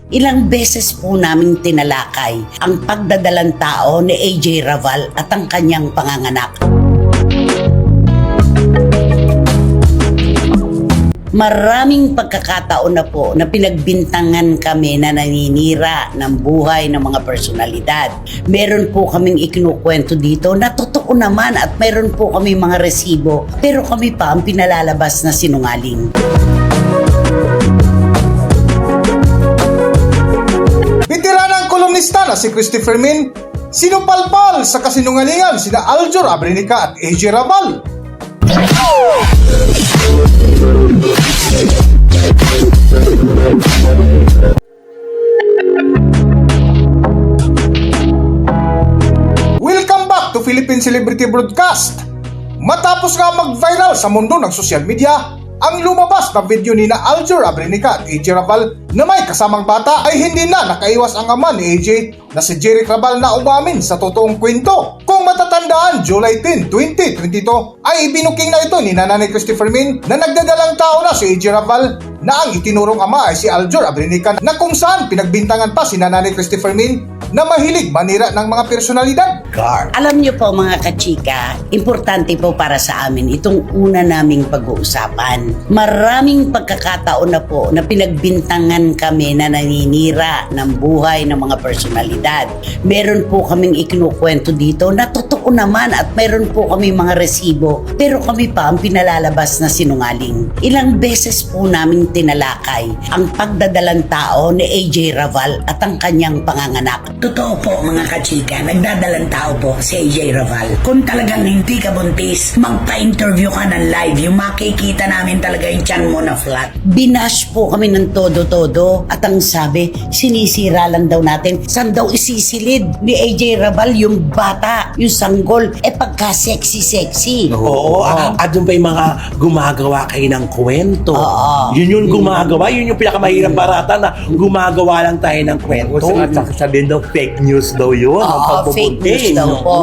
Ilang beses po naming tinalakay ang pagdadalang tao ni AJ Raval at ang kanyang panganganak. Maraming pagkakataon na po na pinagbintangan kami na naninira ng buhay ng mga personalidad. Meron po kaming ikinukwento dito na totoo naman at meron po kami mga resibo, pero kami pa ang pinalalabas na sinungaling. Veteranang kolumnista na si Christopher Min, sinupalpal sa kasinungalingan sina Aljur Abrenica at AJ Raval. Welcome back to Philippine Celebrity Broadcast. Matapos nga mag-viral sa mundo ng social media, ang lumabas na video ni na Aljur Abrenica at AJ Raval na may kasamang bata ay hindi na nakaiwas ang ama ni AJ na si Jeric Raval na umamin sa totoong kwento. Kung matatandaan, July 10, 2022 ay ibinuking na ito ni Nanay Christopher Min na nagdadalang tao na si AJ Raval na ang itinurong ama ay si Aljur Abrenica na kung saan pinagbintangan pa si Nanay Christopher Min na mahilig manira ng mga personalidad. Alam niyo po mga kachika, importante po para sa amin itong una naming pag-uusapan. Maraming pagkakataon na po na pinagbintangan kami na naninira ng buhay ng mga personalidad. Meron po kaming ikinukwento dito na totoo naman at meron po kami mga resibo, pero kami pa ang pinalalabas na sinungaling. Ilang beses po naming tinalakay ang pagdadalang tao ni AJ Raval at ang kanyang panganganak. Totoo po mga kachika, nagdadalang tao po si AJ Raval. Kung talagang hindi ka buntis, magpa-interview ka ng live, yung makikita namin talaga yung tiyan mo na flat. Binash po kami ng todo-todo at ang sabi, sinisira lang daw natin. Saan daw isisilid ni AJ Raval yung bata, yung sanggol, pagka-sexy-sexy. Oo, at doon pa yung mga gumagawa kayo ng kwento. Oo. Yun yung gumagawa, yun yung pinakamahirap barata na gumagawa lang tayo ng kwento. At sabihin daw, fake news daw yun. Oo, fake news daw po.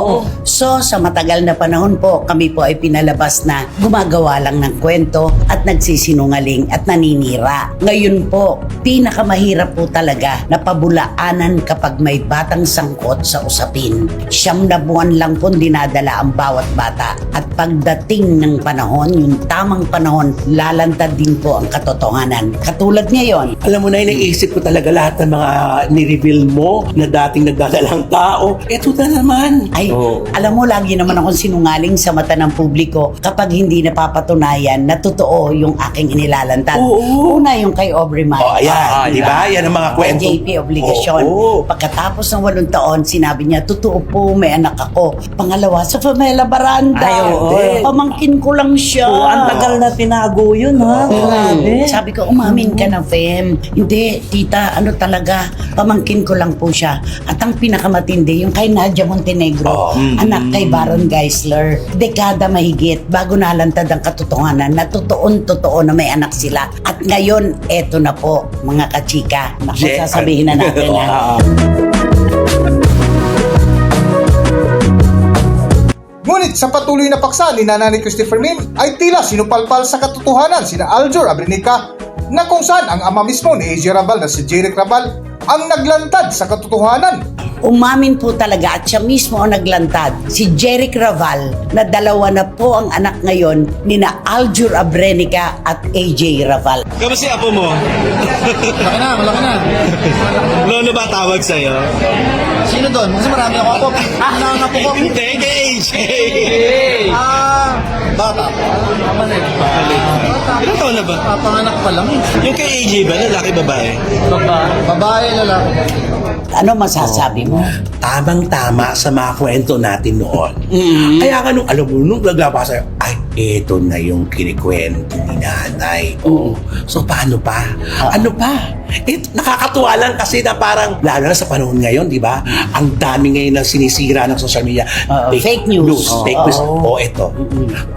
So, sa matagal na panahon po, kami po ay pinalabas na gumagawa lang ng kwento at nagsisinungaling at naninira. Ngayon po, pinakamahirap po talaga na pabulaanan kapag may batang sangkot sa usapin. 9 na buwan lang po dinadala ang bawat bata. At pagdating ng panahon, yung tamang panahon, lalantad din po ang katotohanan. Katulad ngayon, Alam mo na, naisip ko talaga lahat ng mga ni-reveal mo na dating nagdadalang tao. Eto na naman. ay, alam mo, lagi naman akong sinungaling sa mata ng publiko kapag hindi napapatunayan na totoo yung aking inilalantad. Oo. Una yung kay Aubrey Maya. Oh, ayan, di ba? Yan ang mga kwento. JP obligasyon. Oo. Pagkatapos ng 8 taon, sinabi niya, totoo po, may anak ako. Pangalawa, sa Pamela Baranda. Ay, oo. Pamangkin ko lang siya. Ang tagal na tinago yun, ha? Grabe. Sabi ko, umamin ka na, Fem. Hindi, tita, ano talaga, pamangkin ko lang po siya. At ang pinakamatindi, yung kay Nadia Montenegro, anak kay Baron Geisler, dekada mahigit bago nalantad ang katotohanan na totoo na may anak sila. At ngayon, eto na po, mga kachika. Naku, sasabihin na natin na. Ngunit sa patuloy na paksa ni Nanay Christopher Min ay tila sinupalpal sa katotohanan sina Aljur Abrenica na kung saan ang ama mismo ni AJ Raval na si Jeric Raval ang naglantad sa katotohanan. Umamin po talaga at siya mismo ang naglantad, si Jeric Raval, na 2 na po ang anak ngayon ni na Aljur Abrenica at AJ Raval. Kamusta yung apo mo? Malaki na. Lolo ba tawag sa'yo? Sino doon? Kasi marami ako apo. Nangangapo ko. Hindi, kay AJ! Bata. Ilang taon na ba? Panganak pa lang. Yung kay AJ ba, lalaki babae? Babae, lalaki. Ano masasabi mo? Tamang-tama sa mga kwento natin noon. Kaya ka nung, alam mo, nung naglabas sa'yo, ay, eto na yung kinikwento ni nanay. Oo. So, paano pa? Ano pa? Nakakatuwa lang kasi na parang, lalo na sa panahon ngayon, di ba? Ang dami ngayon na sinisira ng social media. Fake news. Fake news. O, eto.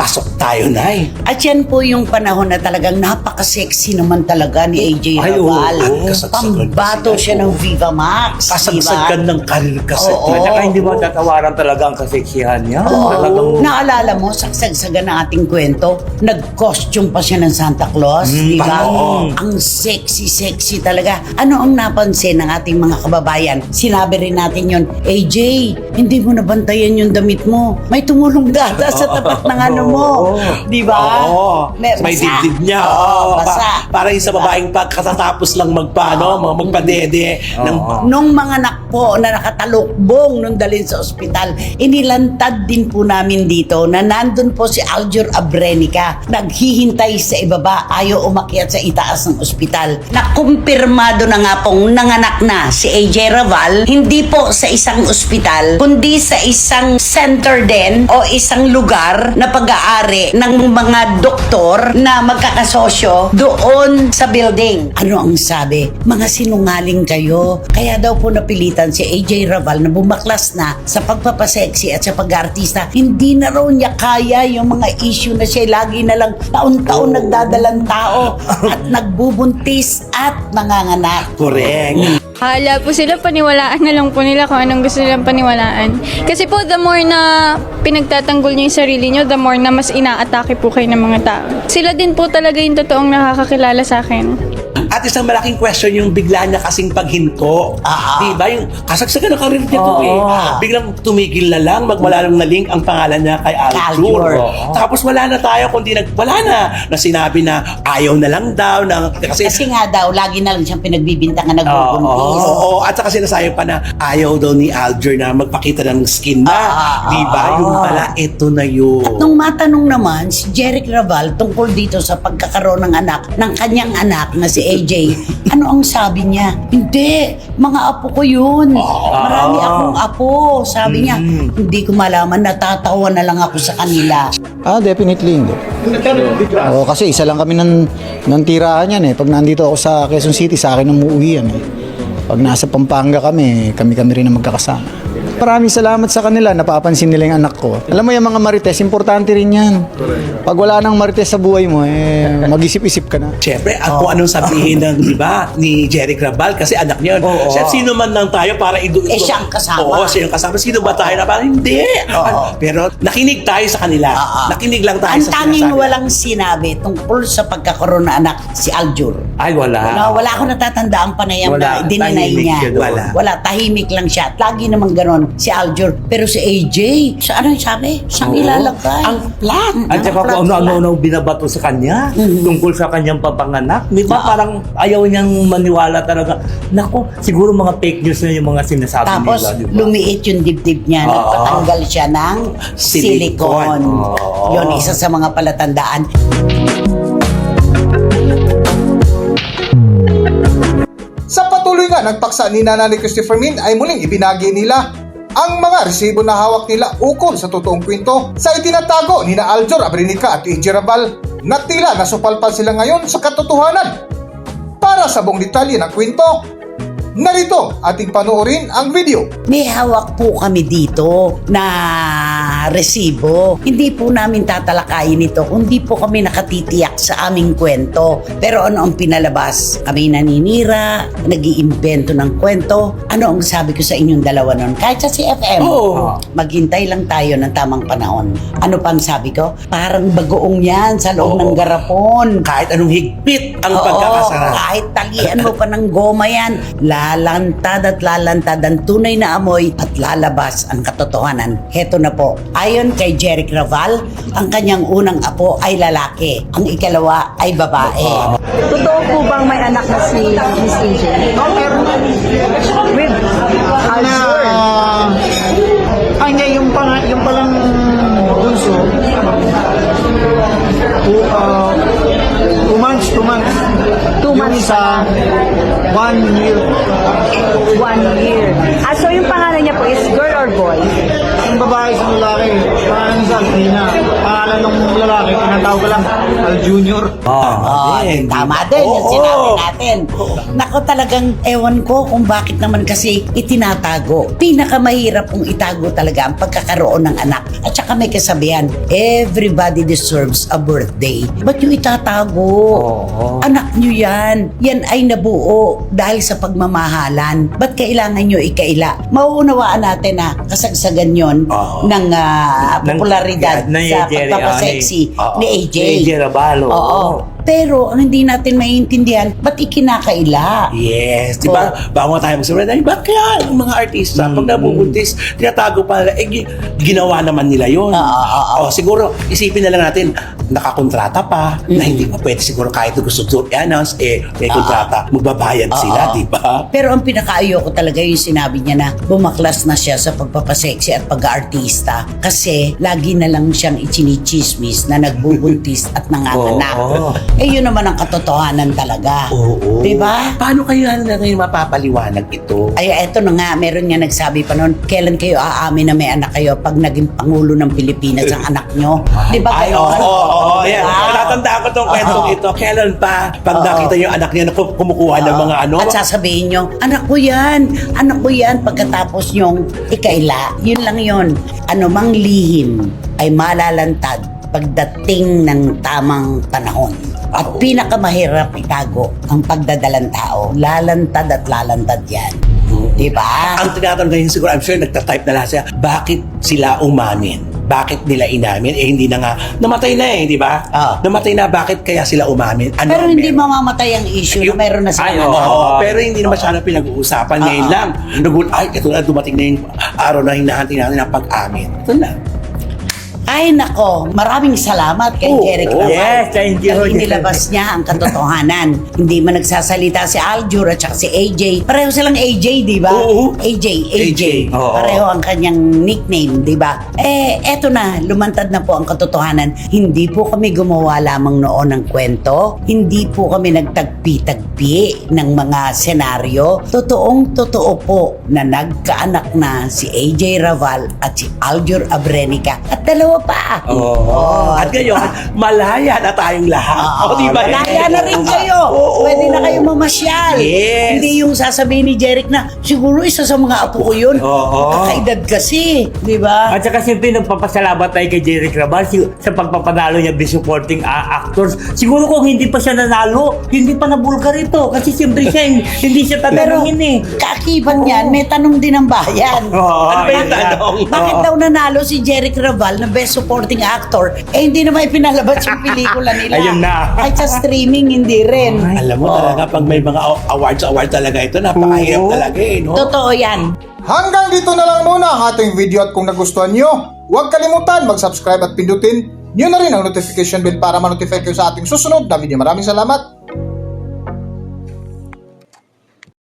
Pasok tayo, nay. At yan po yung panahon na talagang napaka-sexy naman talaga ni AJ Ay, oo. Raval. At kasagsagan Pambato kasi siya yan. ng Viva Max. Kasagsagan ng karir kasi. Oo. At saka hindi mo tatawaran talaga ang kaseksihan niya. Oo. Talagang Naalala mo, sagsagsagan ng ating kwento, nag-costume pa siya ng Santa Claus, di ba? oo. Ang sexy talaga. Ano ang napansin ng ating mga kababayan? Sinabi rin natin yon, AJ, hindi mo nabantayan yung damit mo. May tumulong data sa tapat ng ano mo. Di ba? Oo. May basa. dibdib niya. Oo, basa. Para yung sa babaeng pagkatatapos lang magpadede. Nung mga anak po na nakatalukbong nung dalhin sa ospital, inilantad din po namin dito na nandun po si Aljur Abrenica. Naghihintay sa ibaba, ayaw umakyat sa itaas ng ospital. Nakumpirmado na nga pong nanganak na si AJ Raval, hindi po sa isang ospital, kundi sa isang center din o isang lugar na pag-aari ng mga doktor na magkakasosyo doon sa building. Ano ang sabi? Mga sinungaling kayo. Kaya daw po napilitan si AJ Raval na bumaklas na sa pagpapasexy at sa pag-artista. Hindi na raw niya kaya yung mga issue na siya lagi na lang taon-taon nagdadalang tao at nagbubuntis at nanganganak. Correct. Hala po sila, paniwalaan na lang po nila kung anong gusto nilang paniwalaan. Kasi po, the more na pinagtatanggol niyo yung sarili niyo, the more na mas inaatake po kayo ng mga tao. Sila din po talaga yung totoong nakakakilala sa akin. At isang malaking question yung bigla niya kasing paghinto. Diba? Yung kasagsagan ng karir niya to eh. Biglang tumigil na lang, magwala lang na link ang pangalan niya kay Aljur. Tapos wala na tayo, kundi wala na sinabi na ayaw na lang daw. Kasi nga daw, lagi na lang siyang pinagbibintangan nagbubuntis. Oo, at saka sinasabi pa na ayaw daw ni Aljur na magpakita ng skin na. Diba? Yung pala, ito na yun. At nung matanong naman si Jeric Raval tungkol dito sa pagkakaroon ng anak, ng kanyang anak na si AJ, ano ang sabi niya? Hindi, mga apo ko yun. Marami akong apo. Sabi niya, hindi ko malaman, natatawa na lang ako sa kanila. Definitely hindi. Kasi isa lang kami ng tirahan yan eh. Pag nandito ako sa Quezon City, sa akin umuwi yan eh. Pag nasa Pampanga kami rin ang magkakasama. Maraming salamat sa kanila, napapansin nila yung anak ko. Alam mo yung mga marites, importante rin yan. Pag wala nang marites sa buhay mo, mag-isip-isip ka na. Siyempre, at kung anong sabihin ng, di ba, ni Jeric Raval, kasi anak niya yun. Siyempre, sino man lang tayo para siya ang kasama. Oo, siya ang kasama. Sino ba tayo na parang hindi? Pero nakinig tayo sa kanila. Nakinig lang tayo Ang sa tanging sinasabi. walang sinabi tungkol sa pagkakaroon ng anak si Aljur. Ay, wala. Wala ako natatandaan panayam Wala, na dininay tahimik niya. siya doon. Wala, tahimik lang siya. At lagi naman ganon si Aljur. Pero si AJ, sa ano yung sabi? Saan ilalagay? Ang plan. At saka kung ano-ano binabato sa kanya tungkol sa kanyang papanganak. Di ba parang ayaw niyang maniwala talaga. Naku, siguro mga fake news na yung mga sinasabi Tapos nila. Di ba? lumiit yung dibdib niya. Nagpatanggal siya ng silicone. Yun, isa sa mga palatandaan. Sa patuloy nga ng paksa ni Nanay Christopher Min ay muling ibinagi nila ang mga resibo na hawak nila ukol sa totoong kwento sa itinatago ni na Aljur Abrenica at AJ Raval na tila nasupalpal sila ngayon sa katotohanan. Para sa buong detalye ng kwento, narito ating panoorin ang video. May hawak po kami dito na resibo. Hindi po namin tatalakayin ito kundi po kami nakatitiyak sa aming kwento. Pero ano ang pinalabas? Kami naninira, nag-iimbento ng kwento. Ano ang sabi ko sa inyong dalawa nun? Kahit sa CFM, maghintay lang tayo ng tamang panahon. Ano pang sabi ko? Parang bagoong yan sa loob ng garapon. Kahit anong higpit ang Oo, pagkakasara. kahit talian mo pa ng goma yan, lalantad at lalantad ang tunay na amoy at lalabas ang katotohanan. Heto na po. Ayon kay Jeric Raval, ang kanyang unang apo ay lalaki. Ang ikalawa ay babae. Totoo po bang may anak na si Miss AJ? With Aljur? Hindi, yung palang bunso, 2 months. 2 months Yung isa, 1 year. 1 year. So yung pangalan niya po is girl or boy? Yung babae sa lalaki, pangalan sa Alpina. Pangalan ng lalaki, tinatawag ko lang, Al Junior. Tama din yung sinabi natin. Nako, talagang ewan ko kung bakit naman kasi itinatago. Pinakamahirap kung itago talaga ang pagkakaroon ng anak. At saka may kasabihan, everybody deserves a birthday. Ba't yung itatago? Anak nyo yan. Yan ay nabuo dahil sa pagmamahalan. Ba't kailangan nyo ikaila? Mauuna unawaan natin na kasagsagan yon Oo. ng popularidad ng sa Jerry, pagpapasexy oo. ni AJ. Ni AJ Rabalo. Oo. Pero ang hindi natin maiintindihan, ba't ikinakaila? Yes, di ba? Bago tayo magsabi, ba't kaya ang mga artista, pag nabubuntis, tinatago pa nila, ginawa naman nila yun. O, siguro, isipin na lang natin, nakakontrata pa, na hindi pa pwede siguro kahit gusto to i-announce, may kontrata, magbabayad sila, di ba? Pero ang pinakaayoko talaga yung sinabi niya na bumaklas na siya sa pagpapasexy at pag-artista kasi lagi na lang siyang ichinichismis na nagbubuntis at nanganganak. Oo. Eh yun naman ang katotohanan talaga. Oo. Di ba? Paano kayo na ngayon mapapaliwanag ito? Ay, eto na nga, meron nga nagsabi pa noon, kailan kayo aamin na may anak kayo pag naging Pangulo ng Pilipinas ang anak nyo? Di ba? Ay, ganon? oo. Yan. Diba? Tatandaan ko tong kwentong ito. Kailan pa, pag nakita yung anak niya na kumukuha ng mga ano? At sasabihin nyo, anak ko yan, pagkatapos nyong ikaila. Yun lang yun. Anumang lihim ay malalantad pagdating ng tamang panahon. At pinakamahirap itago ang pagdadalang tao. Lalantad at lalantad yan. Diba? Ang tinatanong ngayon siguro, I'm sure nagtatype na lahat siya, bakit sila umamin? Bakit nila inamin? Eh hindi na nga, namatay na di ba? Namatay na, bakit kaya sila umamin? Ano Pero ang hindi meron? mamamatay ang issue na meron na Ay, silang oo. anak. Oo, pero hindi naman siya na pinag-uusapan ngayon lang. Ay, ito na, dumating na yung araw na hinahantay natin ang pag-amin. Ito na. Ay nako, maraming salamat kay Oo, Jeric Raval. yes, thank you. Dahil inilabas niya ang katotohanan. Hindi man nagsasalita si Aljur at saka si AJ. Pareho silang AJ, di ba? Oo. AJ. Oo. Pareho ang kanyang nickname, di ba? Eto na, lumantad na po ang katotohanan. Hindi po kami gumawa lamang noon ng kwento. Hindi po kami nagtagpi-tagpi ng mga senaryo. Totoo po na nagkaanak na si AJ Raval at si Aljur Abrenica. At dalawa pa. At ngayon, malaya na tayong lahat. Di ba? Malaya na rin kayo. Oo. Pwede na kayo mamasyal. Yes. Hindi yung sasabihin ni Jeric na siguro isa sa mga apo ko yun. Oo. Kakaedad kasi. Di ba? At saka siyempre nagpapasalamat tayo kay Jeric Raval sa pagpapanalo niya Best Supporting Actors. Siguro kung hindi pa siya nanalo, hindi pa nabulgar ito. Kasi siyempre siya, hindi siya Pero tatanungin eh. kaakibat yan, may tanong din ang bayan. Oo, Ano ba yung yan. tanong? Bakit daw nanalo si Jeric Raval na Best Supporting Actor? Hindi naman ipinalabas yung pelikula nila. Ayun na. Kahit sa streaming, hindi rin. Alam mo talaga, pag may mga award talaga ito, napakahirap talaga no? Totoo yan. Hanggang dito na lang muna ang ating video at kung nagustuhan nyo, huwag kalimutan mag-subscribe at pindutin nyo na rin ang notification bell para ma-notify kayo sa ating susunod na video. Maraming salamat!